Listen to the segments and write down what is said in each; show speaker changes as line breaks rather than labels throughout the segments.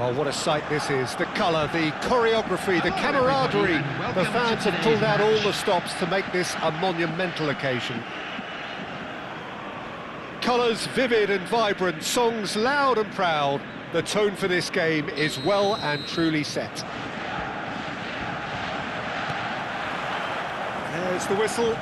Well, what a sight this is. The colour, the choreography, the camaraderie. The fans have pulled out all the stops to make this a monumental occasion. Colours vivid and vibrant, songs loud and proud. The tone for this game is well and truly set. There's the whistle.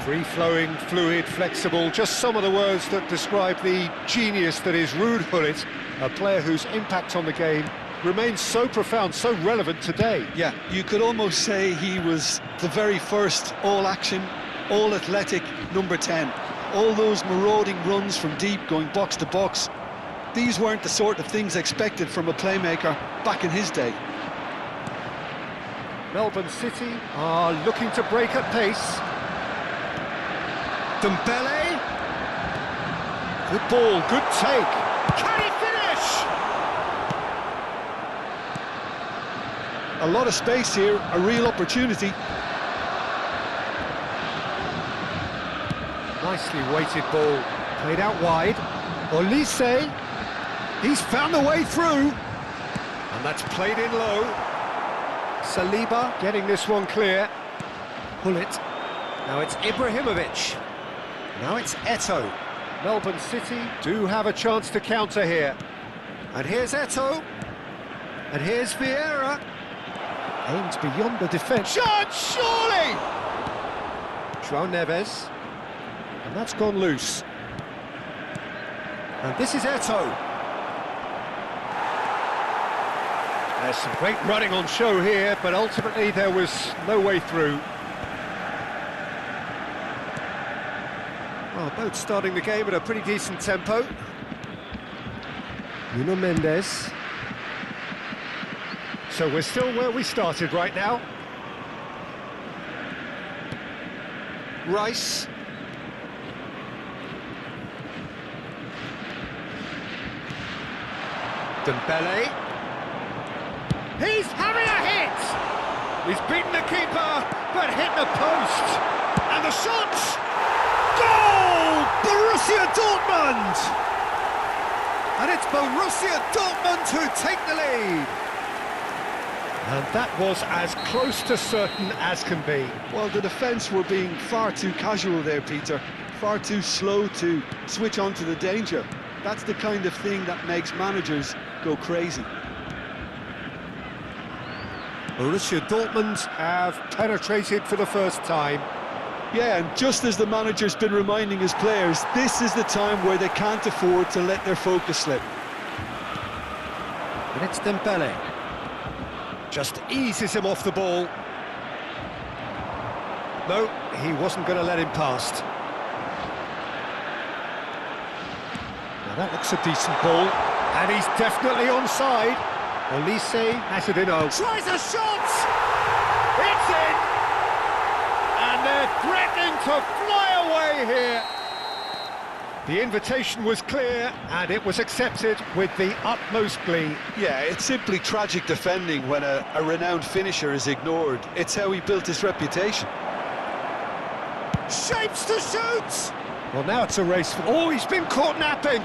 Free-flowing, fluid, flexible, just some of the words that describe the genius that is Ruud Gullit, a player whose impact on the game remains so profound, so relevant today.
Yeah, you could almost say he was the very first all-action, all-athletic number 10. All those marauding runs from deep, going box to box, these weren't the sort of things expected from a playmaker back in his day.
Melbourne City are looking to break at pace. Dembele. Good ball, good take. Can he finish?
A lot of space here, a real opportunity.
Nicely weighted ball, played out wide. Olise, he's found the way through. And that's played in low. Saliba getting this one clear. Gullit. Now it's Ibrahimovic. Now it's Eto'o. Melbourne City do have a chance to counter here. And here's Eto'o. And here's Vieira. Aims beyond the defence. Shot, surely! João Neves. And that's gone loose. And this is Eto'o. There's some great running on show here, but ultimately there was no way through. Well, both starting the game at a pretty decent tempo. Nuno Mendes. So we're still where we started right now. Rice. Dembele. He's having a hit! He's beaten the keeper, but hit the post. And the shot! Goal! Borussia Dortmund! And it's Borussia Dortmund who take the lead. And that was as close to certain as can be.
Well, the defence were being far too casual there, Peter. Far too slow to switch on to the danger. That's the kind of thing that makes managers go crazy.
Borussia Dortmund have penetrated for the first time.
Yeah, and just as the manager's been reminding his players, this is the time where they can't afford to let their focus slip.
And it's Dembele. Just eases him off the ball. No, he wasn't going to let him past. Now that looks a decent ball. And he's definitely onside. Olise has it in. Tries a shot! It's in! And they're threatening to fly away here. The invitation was clear, and it was accepted with the utmost glee.
Yeah, it's simply tragic defending when a renowned finisher is ignored. It's how he built his reputation.
Shapes to shoot! Well, now it's a race for... Oh, he's been caught napping!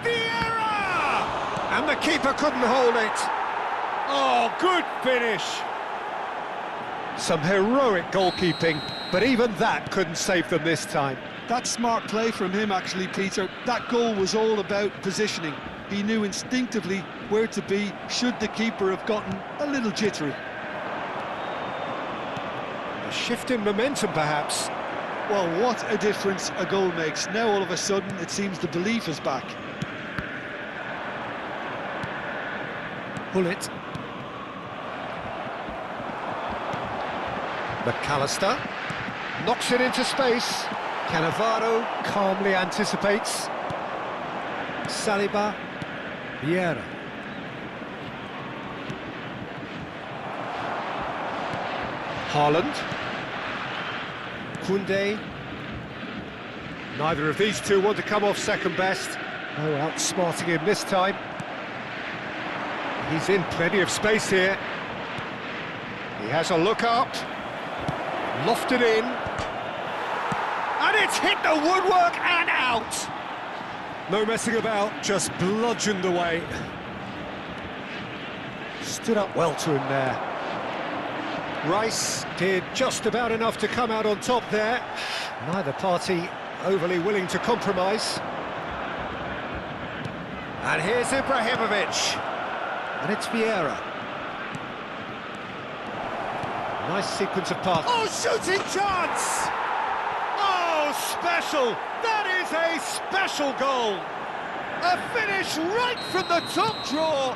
Vieira! And the keeper couldn't hold it. Oh, good finish! Some heroic goalkeeping, but even that couldn't save them this time.
That's smart play from him, actually, Peter. That goal was all about positioning. He knew instinctively where to be should the keeper have gotten a little jittery.
A shift in momentum, perhaps.
Well, what a difference a goal makes. Now, all of a sudden, it seems the belief is back.
Gullit. McAllister knocks it into space. Cannavaro calmly anticipates. Saliba. Vieira. Haaland. Koundé. Neither of these two want to come off second best. Oh, outsmarting him this time. He's in plenty of space here. He has a look up. Lofted in. And it's hit the woodwork and out. No messing about, just bludgeoned away. Stood up well to him there. Rice did just about enough to come out on top there. Neither party overly willing to compromise. And here's Ibrahimovic. And it's Vieira. Nice sequence of passes. Oh, shooting chance! Oh, special! That is a special goal! A finish right from the top drawer!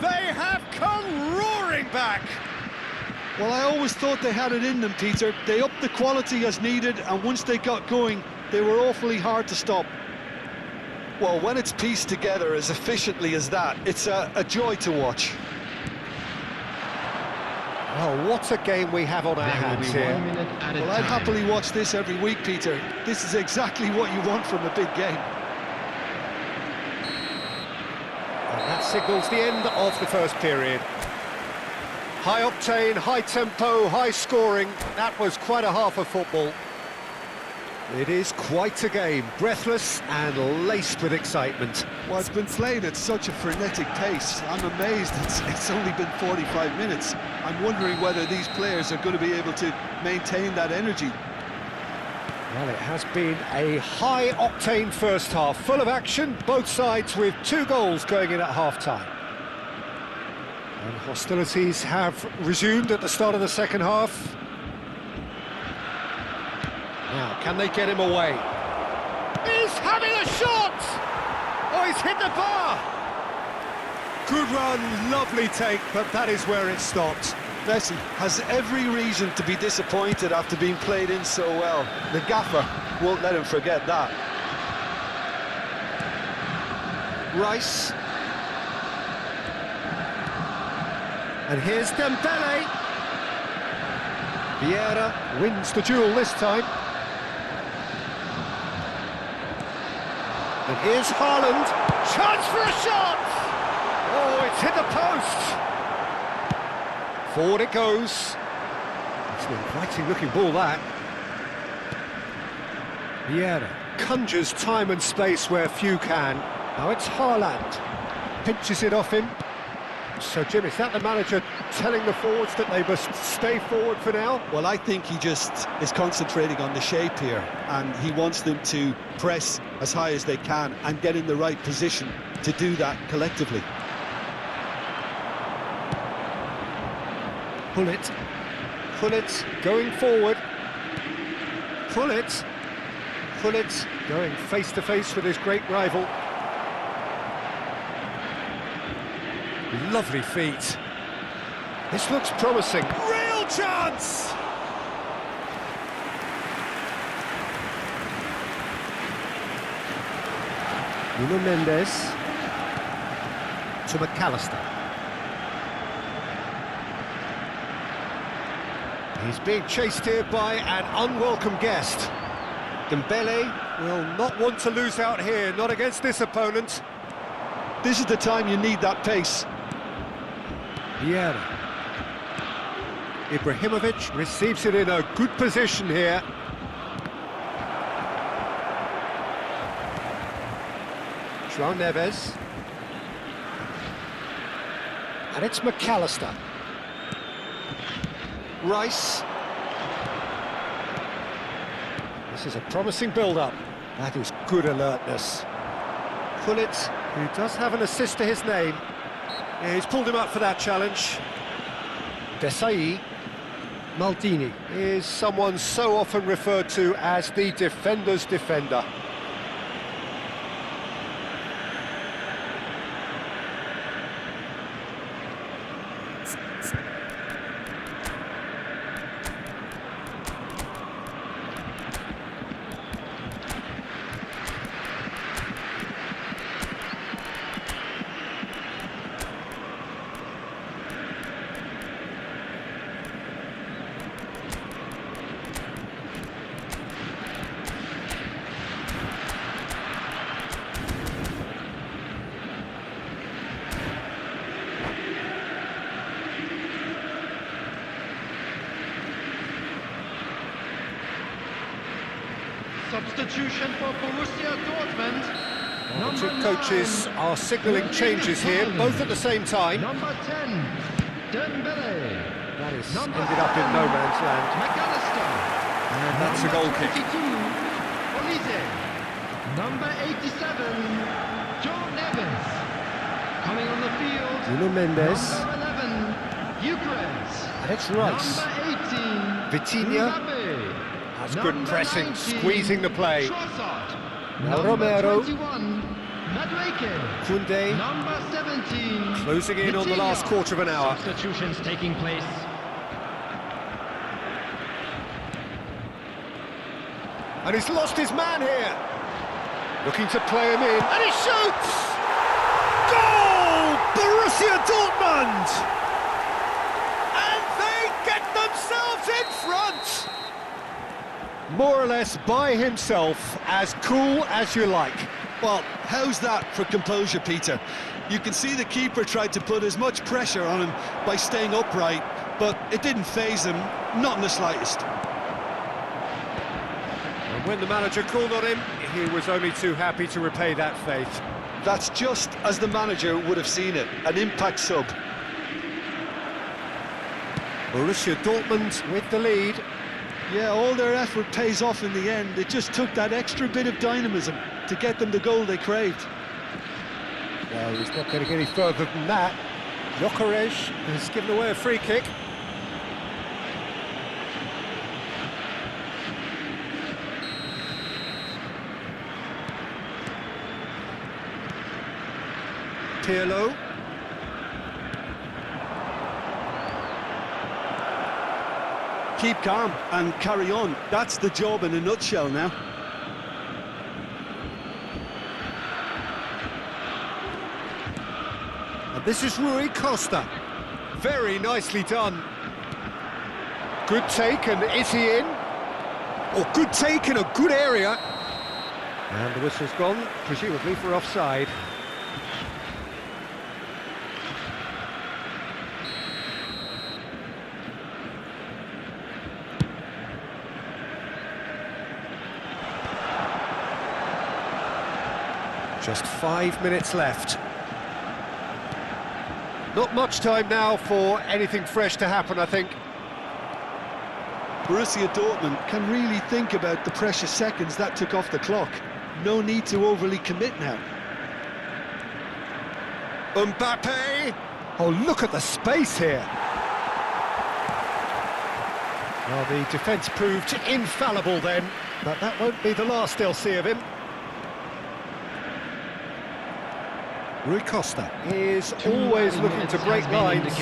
They have come roaring back!
Well, I always thought they had it in them, Peter. They upped the quality as needed, and once they got going, they were awfully hard to stop. Well, when it's pieced together as efficiently as that, it's a joy to watch.
Oh, what a game we have on our hands here.
Well, I'd happily watch this every week, Peter. This is exactly what you want from a big game.
And that signals the end of the first period. High octane, high tempo, high scoring. That was quite a half of football. It is quite a game, breathless and laced with excitement.
Well, it's been played at such a frenetic pace. I'm amazed it's only been 45 minutes. I'm wondering whether these players are going to be able to maintain that energy.
Well, it has been a high-octane first half, full of action, both sides with 2 goals going in at half-time. And hostilities have resumed at the start of the second half. Now, can they get him away? He's having a shot! Oh, he's hit the bar! Good run, lovely take, but that is where it stopped.
Messi has every reason to be disappointed after being played in so well. The gaffer won't let him forget that.
Rice. And here's Dembele. Vieira wins the duel this time. And here's Haaland. Chance for a shot! Oh, it's hit the post! Forward it goes. It's an inviting looking ball, that. Vieira conjures time and space where few can. Now it's Haaland. Pinches it off him. So, Jim, is that the manager telling the forwards that they must stay forward for now?
Well, I think he just is concentrating on the shape here, and he wants them to press as high as they can and get in the right position to do that collectively.
Pullet, going forward. Pullet going face-to-face with his great rival. Lovely feet. This looks promising. Real chance! Nuno Mendes to McAllister. He's being chased here by an unwelcome guest. Dembele will not want to lose out here, not against this opponent.
This is the time you need that pace.
Vieira. Ibrahimovic receives it in a good position here. João Neves. And it's McAllister. Rice. This is a promising build-up. That is good alertness. Pullet, who does have an assist to his name. Yeah, he's pulled him up for that challenge. Desai. Maldini is someone so often referred to as the defender's defender.
Substitution for Borussia Dortmund.
Well, the two coaches are signalling changes here, both at the same time.
Number 10, Dembele.
That has ended up in no man's land.
McAllister.
And that's a goal kick.
22, Olise. Number 87, Joe Neves. Coming on the field,
Nuno Mendes.
number 11, Eucharist.
That's Rice.
Number 18,
Vitinha.
Mbappe.
That's good
Number
pressing,
19,
squeezing the play.
Trossard.
Now
Number
Romero.
21, Madueke.
Koundé
Number 17,
closing in on the last
Vitinha.
quarter of an hour.
Substitutions taking place.
And he's lost his man here. Looking to play him in, and he shoots! Goal! Borussia Dortmund! And they get themselves in front! More or less by himself, as cool as you like.
Well, how's that for composure, Peter? You can see the keeper tried to put as much pressure on him by staying upright, but it didn't faze him, not in the slightest.
And when the manager called on him, he was only too happy to repay that faith.
That's just as the manager would have seen it, an impact sub.
Borussia Dortmund with the lead.
Yeah, all their effort pays off in the end. It just took that extra bit of dynamism to get them the goal they craved.
Well, he's not going to get any further than that. Gyökeres has given away a free kick. Pirlo.
Keep calm and carry on. That's the job in a nutshell now.
And this is Rui Costa. Very nicely done. Good take, and is he in? Oh, good take in a good area. And the whistle's gone, presumably for offside. Just 5 minutes left. Not much time now for anything fresh to happen, I think.
Borussia Dortmund can really think about the precious seconds that took off the clock. No need to overly commit now.
Mbappe! Oh, look at the space here. Well, the defence proved infallible then, but that won't be the last they'll see of him. Rui Costa is always looking to break lines.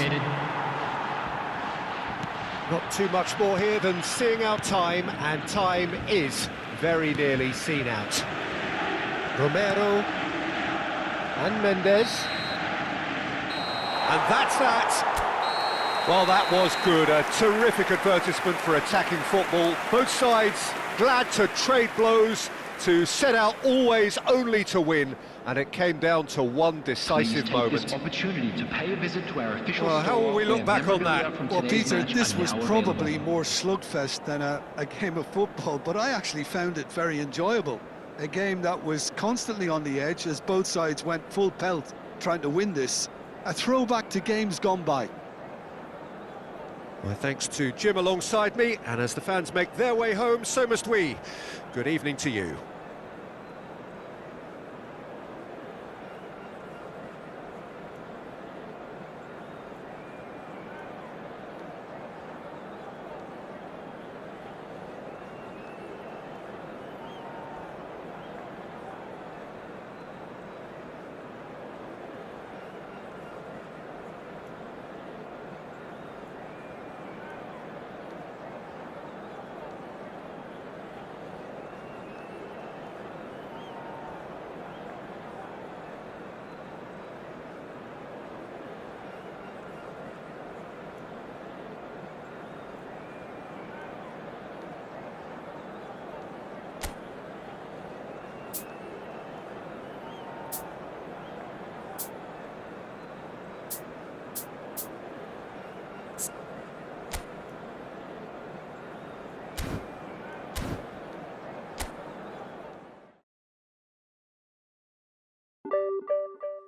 Not too much more here than seeing out time, and time is very nearly seen out. Romero and Mendes. And that's that. Well, that was good. A terrific advertisement for attacking football. Both sides glad to trade blows, to set out always only to win, and it came down to one decisive moment.
This opportunity to pay a visit to our official
Well, how will we look back on that?
Well, Peter, this was probably more slugfest than a game of football, but I actually found it very enjoyable. A game that was constantly on the edge as both sides went full pelt trying to win this. A throwback to games gone by.
My thanks to Jim alongside me, and as the fans make their way home, so must we. Good evening to you.